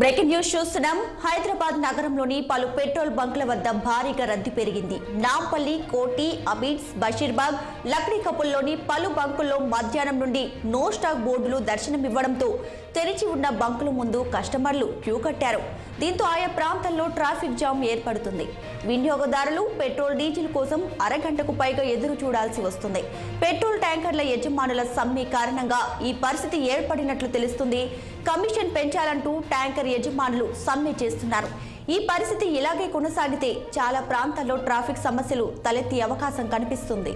Breaking news చూస్తున్నాం. హైదరాబాద్ నగరంలోని పలు పెట్రోల్ బంకుల వద్ద భారీగా రద్దీ పెరిగింది. నాంపల్లి, కోటి, అబీడ్స్, బషీర్బాగ్, లక్డీకపుల్లోని పలు బంకుల్లో మధ్యాహ్నం నుండి నో స్టాక్ బోర్డులు దర్శనమివ్వడంతో తెరిచి ఉన్న బంకుల ముందు కస్టమర్లు క్యూ కట్టారు. దీంతో ఆయా ప్రాంతాల్లో ట్రాఫిక్ జామ్ ఏర్పడుతుంది. వినియోగదారులు పెట్రోల్, డీజిల్ కోసం అరగంటకు పైగా ఎదురు చూడాల్సి వస్తుంది. పెట్రోల్ ట్యాంకర్ల యజమానుల సమ్మె కారణంగా ఈ పరిస్థితి ఏర్పడినట్లు తెలుస్తుంది. కమిషన్ పెంచాలంటూ ట్యాంకర్ యజమానులు సమ్మె చేస్తున్నారు. ఈ పరిస్థితి ఇలాగే కొనసాగితే చాలా ప్రాంతాల్లో ట్రాఫిక్ సమస్యలు తలెత్తే అవకాశం కనిపిస్తుంది.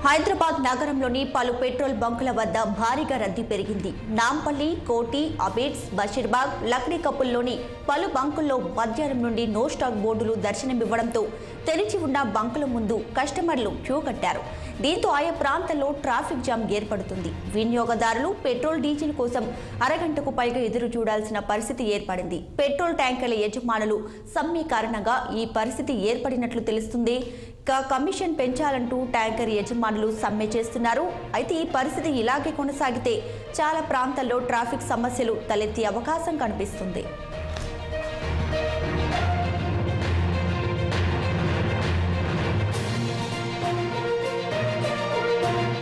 హైదరాబాద్ నగరంలోని పలు పెట్రోల్ బంకుల వద్ద భారీగా రద్దీ పెరిగింది. నాంపల్లి, కోటి, అబీడ్స్, బషీర్బాగ్, లక్డీకపుల్లోని పలు బంకుల్లో మధ్యాహ్నం నుండి నో స్టాక్ బోర్డులు దర్శనమివ్వడంతో తెరిచి ఉన్న బంకుల ముందు కస్టమర్లు క్యూ కట్టారు. దీంతో ఆయా ప్రాంతాల్లో ట్రాఫిక్ జామ్ ఏర్పడుతుంది. వినియోగదారులు పెట్రోల్, డీజిల్ కోసం అరగంటకు పైగా ఎదురు చూడాల్సిన పరిస్థితి ఏర్పడింది. పెట్రోల్ ట్యాంకర్ల యజమానులు సమ్మె కారణంగా ఈ పరిస్థితి ఏర్పడినట్లు తెలుస్తుంది. కమిషన్ పెంచాలంటూ ట్యాంకర్ యజమానులు సమ్మె చేస్తున్నారు. అయితే ఈ పరిస్థితి ఇలాగే కొనసాగితే చాలా ప్రాంతాల్లో ట్రాఫిక్ సమస్యలు తలెత్తే అవకాశం కనిపిస్తుంది.